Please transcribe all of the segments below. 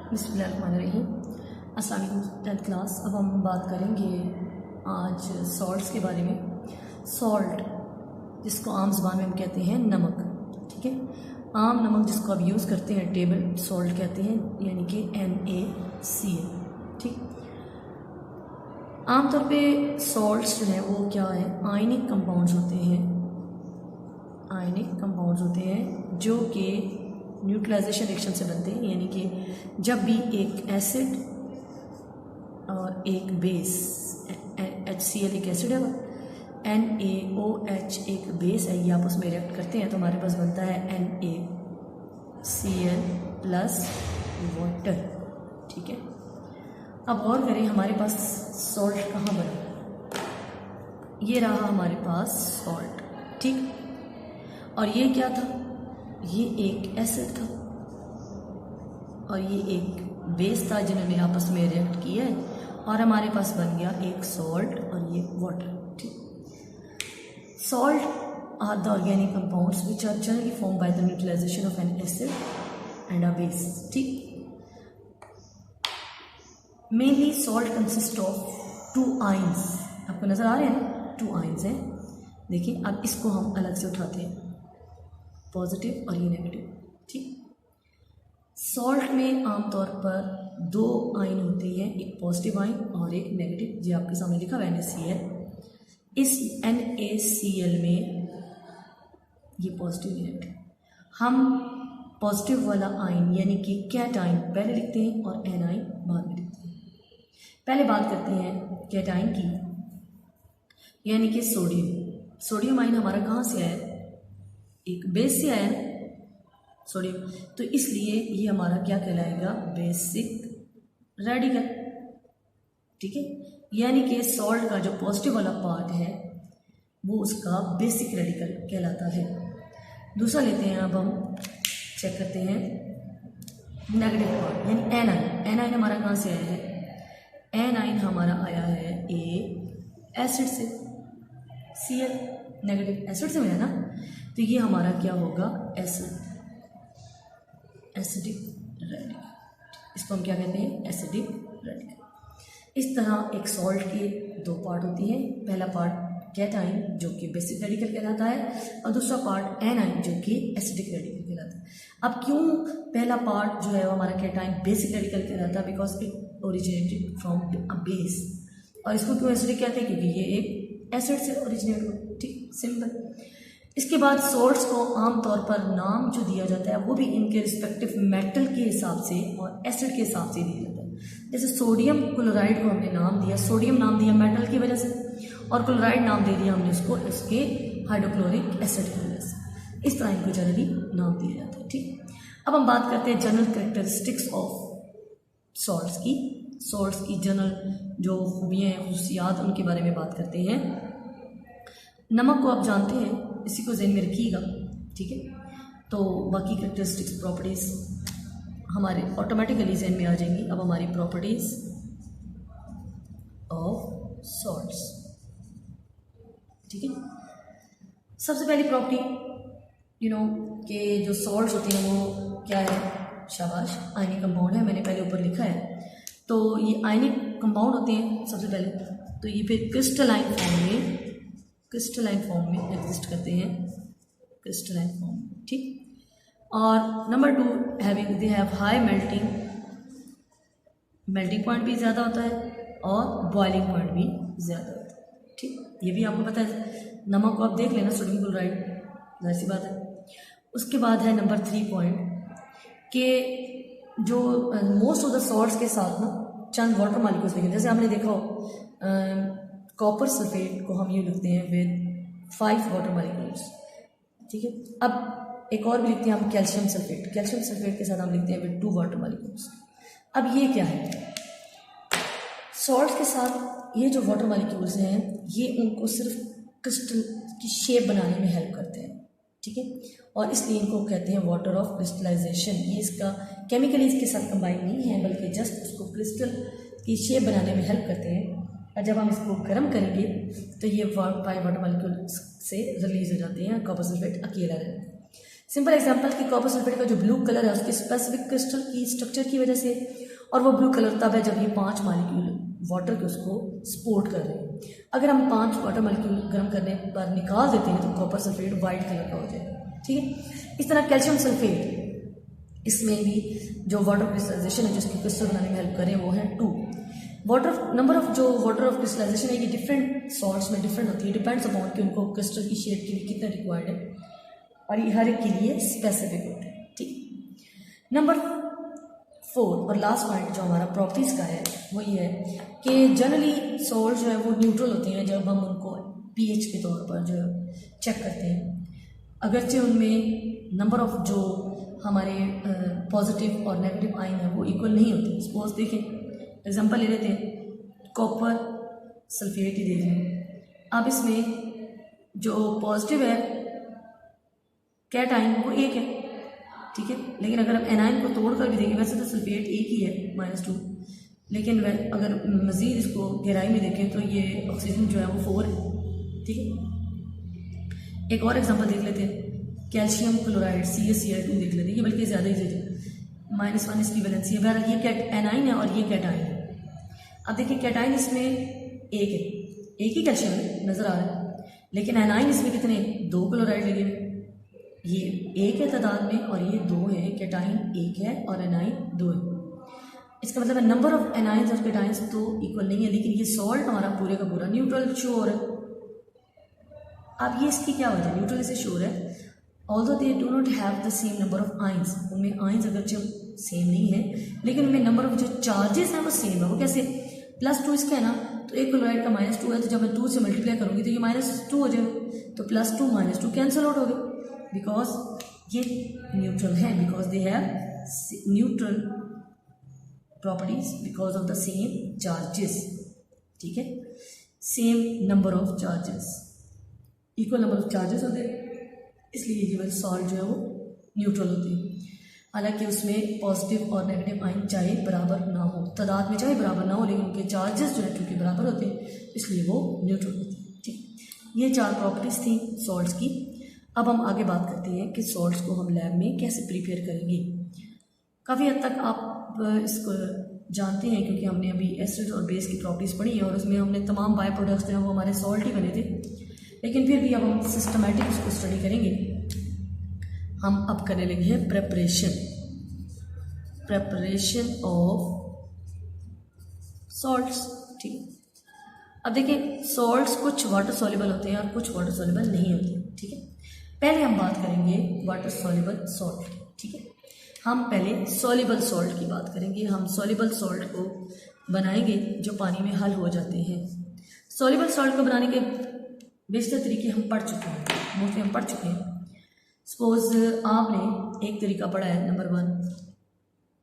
बिस्मिल्लाहिर्रहमानिर्रहीम। अस्सलाम वालेकुम 10th क्लास। अब हम बात करेंगे आज सॉल्ट्स के बारे में। सॉल्ट जिसको आम ज़बान में हम कहते हैं नमक, ठीक है। आम नमक जिसको आप यूज़ करते हैं टेबल सॉल्ट कहते हैं, यानी कि NaCl, ठीक। आमतौर पे सॉल्ट्स जो हैं वो क्या है, आयनिक कंपाउंड्स होते हैं। आयनिक कंपाउंड्स होते हैं जो कि न्यूट्रलाइजेशन रिएक्शन से बनते हैं, यानी कि जब भी एक एसिड और एक बेस, HCl एक एसिड है, NaOH एक बेस है, ये आपस में रिएक्ट करते हैं तो हमारे पास बनता है NaCl प्लस वाटर, ठीक है। अब और करें, हमारे पास सॉल्ट कहाँ बना, ये रहा हमारे पास सॉल्ट, ठीक। और ये क्या था, ये एक एसिड था और ये एक बेस था जिन्होंने आपस में रिएक्ट किया है और हमारे पास बन गया एक सॉल्ट और ये वाटर, ठीक। Salt are the organic compounds which are generally form by the neutralisation of an acid and a base, ठीक। Mainly salt consist of 2 ions, आपको नजर आ रहे हैं ना, 2 आयंस हैं। देखिए अब इसको हम अलग से उठाते हैं, पॉजिटिव और ये नेगेटिव, ठीक। सॉल्ट में आमतौर पर 2 आयन होते हैं, एक पॉजिटिव आयन और एक नेगेटिव, जो आपके सामने लिखा हुआ है NaCl। इस NaCl में ये पॉजिटिव नेगेटिव, हम पॉजिटिव वाला आयन यानी कि कैटायन पहले लिखते हैं और एनायन बाद में लिखते हैं। पहले बात करते हैं कैटायन की, यानी कि सोडियम। सोडियम आयन हमारा कहाँ से आया, एक बेस से आया सोडियम, तो इसलिए ये हमारा क्या कहलाएगा, बेसिक रेडिकल, ठीक है। यानी कि सॉल्ट का जो पॉजिटिव वाला पार्ट है वो उसका बेसिक रेडिकल कहलाता है। दूसरा लेते हैं, अब हम चेक करते हैं नेगेटिव पार्ट, यानी एनायन। एनायन हमारा कहाँ से आया है, एनायन हमारा आया है एसिड से, Cl नेगेटिव एसिड से मिला ना, तो ये हमारा क्या होगा, एसिडिक रेडिकल। इसको हम क्या कहते हैं, एसिडिक रेडिकल। इस तरह एक सॉल्ट के 2 पार्ट होती हैं, पहला पार्ट कैटायन जो कि बेसिक रेडिकल कहलाता है और दूसरा पार्ट एनायन जो कि एसिडिक रेडिकल कहलाता है। अब क्यों पहला पार्ट जो है वो हमारा कैटायन बेसिक रेडिकल कहलाता है, because it originated from a base. और इसको क्यों एसिडिक कहते हैं, क्योंकि ये एक एसिड से ओरिजिनेट हुआ, ठीक, सिंपल। इसके बाद सॉल्ट्स को आमतौर पर नाम जो दिया जाता है वो भी इनके रिस्पेक्टिव मेटल के हिसाब से और एसिड के हिसाब से दिया जाता है। जैसे सोडियम क्लोराइड को हमने नाम दिया, सोडियम नाम दिया मेटल की वजह से, और क्लोराइड नाम दे दिया हमने उसको इसके हाइड्रोक्लोरिक एसिड की वजह से। इस तरह इनको जनरली नाम दिया जाता है, ठीक। अब हम बात करते हैं जनरल कैरेक्टरिस्टिक्स ऑफ सॉल्ट्स की। सॉल्ट्स की जनरल जो खूबियाँ हैं, खुसूसियात, उनके बारे में बात करते हैं। नमक को आप जानते हैं, इसी को ज़हन में रखिएगा, ठीक है। तो बाकी कैरेक्टरिस्टिक्स प्रॉपर्टीज़ हमारे ऑटोमेटिकली ज़हन में आ जाएंगी। अब हमारी प्रॉपर्टीज़ ऑफ सॉल्ट्स, ठीक है। सबसे पहली प्रॉपर्टी कि जो सॉल्ट्स होती हैं वो क्या है, शाबाश, आयनिक कंपाउंड है, मैंने पहले ऊपर लिखा है। तो ये आयनिक कंपाउंड होते हैं सबसे पहले, तो ये फिर क्रिस्टलाइन फॉर्म में एग्जिस्ट करते हैं, क्रिस्टलाइन फॉर्म, ठीक। और number 2, they have high melting point भी ज़्यादा होता है और बॉइलिंग पॉइंट भी ज़्यादा होता है, ठीक। ये भी आपको पता है, नमक को आप देख लेना, सोडियम क्लोराइड, जाहिर सी बात है। उसके बाद है नंबर 3 पॉइंट कि जो मोस्ट ऑफ द सॉल्ट्स के साथ ना चंद वाटर मॉलिक्यूल्स लिखे, जैसे आपने देखा हो कॉपर सल्फेट को हम ये लिखते हैं विद 5 वाटर मॉलिक्यूल्स, ठीक है। अब एक और भी लिखते हैं हम कैल्शियम सल्फेट के साथ हम लिखते हैं विद 2 वाटर मॉलिक्यूल्स। अब ये क्या है, सॉल्ट के साथ ये जो वाटर मॉलिक्यूल्स हैं ये उनको सिर्फ क्रिस्टल की शेप बनाने में हेल्प करते हैं, ठीक है। और इसलिए इनको कहते हैं वाटर ऑफ क्रिस्टलाइजेशन। ये इसका केमिकली इसके साथ कंबाइन नहीं है, बल्कि जस्ट उसको क्रिस्टल की शेप बनाने में हेल्प करते हैं। और जब हम इसको गर्म करेंगे तो ये 5 वाटर मॉलिक्यूल से रिलीज हो जाते हैं, कॉपर सल्फेट अकेला रहता है। सिंपल एग्जांपल कि कॉपर सल्फेट का जो ब्लू कलर है उसके स्पेसिफिक क्रिस्टल की स्ट्रक्चर की वजह से, और वो ब्लू कलर तब है जब ये 5 मॉलिक्यूल वाटर के उसको सपोर्ट कर रहे हैं। अगर हम 5 वाटर मॉलिक्यूल गर्म करने पर निकाल देते हैं तो कॉपर सल्फेट वाइट कलर का हो जाएगा, ठीक है। इस तरह कैल्शियम सल्फेट, इसमें भी जो वाटर क्रिस्टलाइजेशन है जिसकी क्रिस्टल बनाने में हेल्प करें वो है 2। नंबर ऑफ जो वाटर ऑफ क्रिस्टलाइजेशन है ये डिफरेंट सॉल्ट्स में डिफरेंट होती है, डिपेंड्स अपॉन कि उनको क्रिस्टल की शेप के लिए कितना रिक्वायर्ड है, और ये हर एक के लिए स्पेसिफिक होता है, ठीक। नंबर 4 और लास्ट पॉइंट जो हमारा प्रॉपर्टीज़ का है वो ये है कि जनरली सॉल्ट जो है वो न्यूट्रल होती हैं जब हम उनको पीएच के तौर पर जो चेक करते हैं, अगरचे उनमें नंबर ऑफ जो हमारे पॉजिटिव और नेगेटिव आयन है वो इक्वल नहीं होते। सपोज देखें, एग्जांपल ले लेते हैं, कॉपर सल्फेट ही देख लें। अब इसमें जो पॉजिटिव है कैट आयन वो 1 है, ठीक है। लेकिन अगर हम एनायन को तोड़ कर भी देखें, वैसे तो सल्फेट 1 ही है -2, लेकिन अगर मज़ीद इसको गहराई में देखें तो ये ऑक्सीजन जो है वो 4 है, ठीक है। एक और एग्जांपल देख लेते हैं, कैल्शियम क्लोराइड CaCl2 देख लेते हैं, ये बल्कि ज़्यादा ही है, -1 इसकी वैलेंसी है। बहरहाल ये कैट एनाइन है और ये कैटाइन है। अब देखिए कैटाइन इसमें 1 है, 1 ही कैल्शियम नज़र आ रहा है, लेकिन एनाइन इसमें कितने 2 क्लोराइड लगे हुए, ये 1 है तादाद में और ये 2 है। कैटाइन 1 है और एनाइन 2 है। इसका मतलब है नंबर ऑफ एनाइंस और कैटाइंस तो इक्वल नहीं है, लेकिन ये सॉल्ट हमारा पूरे का पूरा न्यूट्रल श्योर है। अब ये इसकी क्या वजह है, न्यूट्रल इसे श्योर है, although they do not have the same number of ions, उनमें आइंस अगरचे सेम नहीं है लेकिन उनमें नंबर ऑफ जो चार्जेस हैं वो सेम है। वो कैसे, +2 इसका है ना, तो एक क्लोराइड का -2 है, तो जब मैं 2 से मल्टीप्लाई करूँगी तो ये -2 हो जाएगा, तो +2 -2 कैंसिल आउट हो गए, बिकॉज ये न्यूट्रल है, because they have neutral properties because of the same charges, ठीक है। Same number of charges, equal number of charges होते हैं, इसलिए ये केवल सॉल्ट जो है वो न्यूट्रल होती है। हालांकि उसमें पॉजिटिव और नेगेटिव आयन चाहे बराबर ना हो, तादाद में चाहे बराबर ना हो, लेकिन उनके चार्जेस जो है क्योंकि बराबर होते हैं इसलिए वो न्यूट्रल होते हैं, ठीक। ये 4 प्रॉपर्टीज़ थी सॉल्ट्स की। अब हम आगे बात करते हैं कि सॉल्ट्स को हम लैब में कैसे प्रिपेयर करेंगे। काफ़ी हद तक आप इसको जानते हैं क्योंकि हमने अभी एसिड और बेस की प्रॉपर्टीज़ पढ़ी हैं और उसमें हमने तमाम बाय प्रोडक्ट्स हैं वो हमारे सॉल्ट ही बने थे, लेकिन फिर भी अब हम सिस्टमेटिक उसको स्टडी करेंगे। हम अब करने लगे हैं प्रेपरेशन ऑफ सॉल्ट्स, ठीक है। अब देखिए सॉल्ट्स कुछ वाटर सॉल्युबल होते हैं और कुछ वाटर सॉल्युबल नहीं होते हैं, ठीक है। पहले हम बात करेंगे वाटर सॉल्युबल सॉल्ट, ठीक है। हम पहले सॉल्युबल सॉल्ट की बात करेंगे। हम सॉल्युबल सॉल्ट को बनाएंगे जो पानी में हल हो जाते हैं। सॉल्युबल सॉल्ट को बनाने के बेशतर तरीके हम पढ़ चुके हैं, मोस्टली हम पढ़ चुके हैं। सपोज आपने एक तरीका पढ़ा है नंबर 1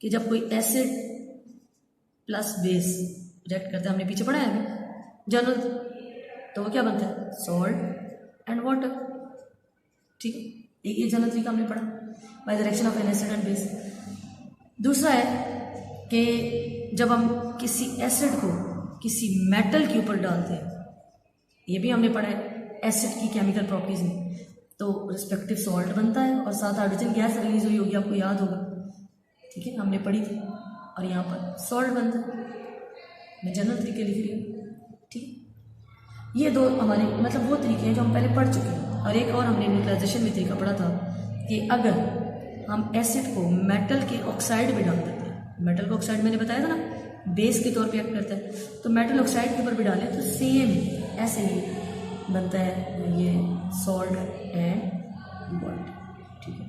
कि जब कोई एसिड प्लस बेस रिएक्ट करता है, हमने पीछे पढ़ा है जनरल, तो वो क्या बनता है, सॉल्ट एंड वाटर, ठीक है। एक जनरल तरीका हमने पढ़ा by the reaction of an acid and base. दूसरा है कि जब हम किसी एसिड को किसी मेटल के ऊपर डालते हैं, ये भी हमने पढ़ा है एसिड की केमिकल प्रॉपर्टीज में, तो रिस्पेक्टिव सॉल्ट बनता है और साथ हाइड्रोजन गैस रिलीज हुई होगी, आपको याद होगा, ठीक है, हमने पढ़ी थी, और यहाँ पर सॉल्ट बनता है। मैं जनरल तरीके लिख रही हूँ, ठीक। ये 2 हमारे मतलब वो तरीके हैं जो हम पहले पढ़ चुके हैं। और एक और हमने न्यूट्रलाइजेशन में तरीका पढ़ा था कि अगर हम एसिड को मेटल के ऑक्साइड में डाल देते हैं, मेटल का ऑक्साइड मैंने बताया था ना बेस के तौर पे एक्ट करता है, तो मेटल ऑक्साइड के ऊपर भी डालें तो सेम ऐसे ही बनता है ये सॉल्ट एंड वाटर, ठीक है।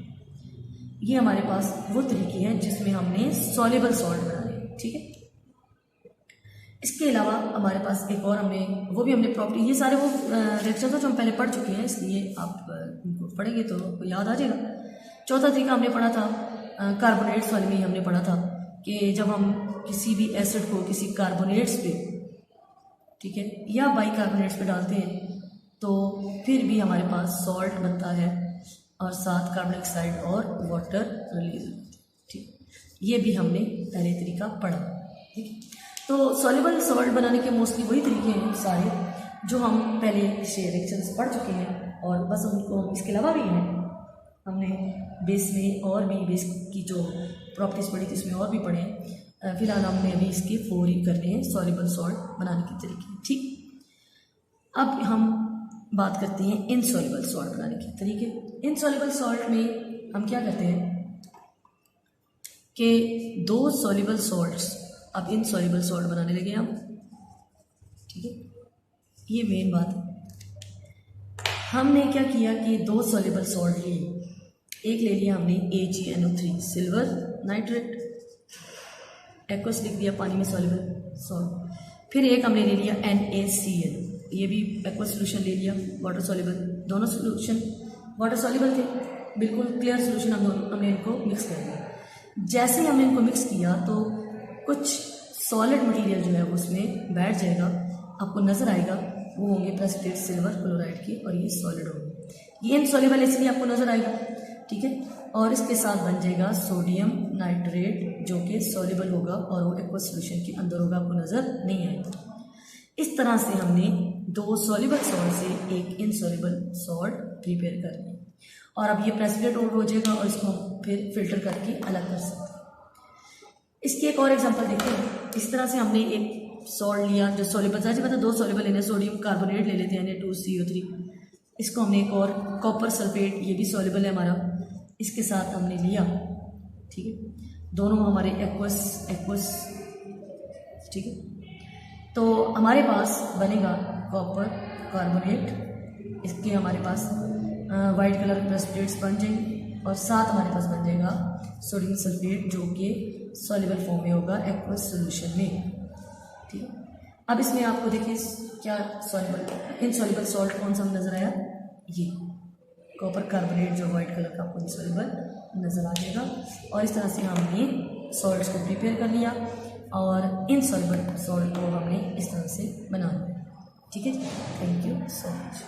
ये हमारे पास वो तरीके हैं जिसमें हमने सॉल्युबल सॉल्ट बनाने, ठीक है। इसके अलावा हमारे पास एक और वो भी हमने प्रॉपर्टी, ये सारे वो रिएक्शंस जो हम पहले पढ़ चुके हैं, इसलिए आप इनको पढ़ेंगे तो याद आ जाएगा। चौथा तरीका हमने पढ़ा था कार्बोनेट्स वाले में, हमने पढ़ा था कि जब हम किसी भी एसिड को किसी कार्बोनेट्स पे, ठीक है, या बाइकार्बोनेट्स पे डालते हैं तो फिर भी हमारे पास सॉल्ट बनता है और साथ कार्बन डाइऑक्साइड और वाटर रिलीज, ठीक। ये भी हमने पहले तरीका पढ़ा, ठीक है। तो सॉल्युबल सॉल्ट बनाने के मोस्टली वही तरीके हैं सारे जो हम पहले रिएक्शंस पढ़ चुके हैं, और बस उनको इसके अलावा भी हैं हमने बेस में और भी बेस की जो प्रॉपर्टीज़ पढ़ी थी इसमें और भी पढ़े हैं। फिलहाल हमने अभी इसके 4 ही करने हैं सॉल्युबल सॉल्ट बनाने के तरीके। ठीक, अब हम बात करते हैं इनसॉल्युबल सॉल्ट बनाने के तरीके। इनसॉल्युबल सॉल्ट में हम क्या करते हैं कि 2 सॉल्युबल सॉल्ट्स, अब इनसॉल्युबल सॉल्ट बनाने लगे हम। ठीक है, ये मेन बात है। हमने क्या किया कि 2 सॉल्युबल सॉल्ट लिए। एक ले लिया हमने AgNO3 सिल्वर नाइट्रेट, एक्वस लिख दिया पानी में सॉल्युबल सॉल्ट। फिर एक हमने ले लिया NaCl, ये भी एक्वस सोल्यूशन ले लिया, वाटर सॉल्युबल। दोनों सोल्यूशन वाटर सॉल्युबल थे, बिल्कुल क्लियर सोल्यूशन। हमने इनको मिक्स कर दिया। जैसे ही हमने इनको मिक्स किया तो कुछ सॉलिड मटेरियल जो है वो उसमें बैठ जाएगा, आपको नज़र आएगा। वो होंगे प्रेसिपिटेट सिल्वर क्लोराइड के, और ये सॉलिड होंगे। ये इनसॉल्युबल इसलिए आपको नज़र आएगा। ठीक है, और इसके साथ बन जाएगा सोडियम नाइट्रेट जो कि सॉल्युबल होगा और वो एक्वस सोल्यूशन के अंदर होगा, आपको नज़र नहीं आएगा। इस तरह से हमने 2 सॉल्युबल सॉल्ट से एक इनसॉल्युबल सॉल्ट प्रिपेयर कर लिया, और अब ये प्रेसिपिटेट हो जाएगा और इसको हम फिर फिल्टर करके अलग कर सकते हैं। इसकी एक और एग्जांपल देखते हैं। इस तरह से हमने एक सॉल्ट लिया जो सॉल्युबल, जैसे मतलब 2 सॉल्युबल लेने, सोडियम कार्बोनेट ले लेते हैं Na2CO3। इसको हमने एक और कॉपर सल्फेट, ये भी सॉल्युबल है हमारा, इसके साथ हमने लिया। ठीक है, दोनों हमारे एक्वस। ठीक है, तो हमारे पास बनेगा कॉपर कार्बोनेट, इसके हमारे पास वाइट कलर के प्रेसिपिटेट्स बन जाएंगे, और साथ हमारे पास बन जाएगा सोडियम सल्फेट जो कि सॉल्युबल फॉर्म में होगा एक्वस सॉल्यूशन में। ठीक है, अब इसमें आपको देखिए क्या सॉल्युबल इनसॉल्युबल सॉल्ट कौन सा नज़र आया, ये कॉपर कार्बोनेट जो वाइट कलर का आपको इनसॉल्युबल नज़र आ जाएगा। और इस तरह से हमने सॉल्ट्स को प्रिपेयर कर लिया, और इनसॉल्युबल सॉल्ट को हमने इस तरह से बना लिया। ठीक है, थैंक यू सो मच।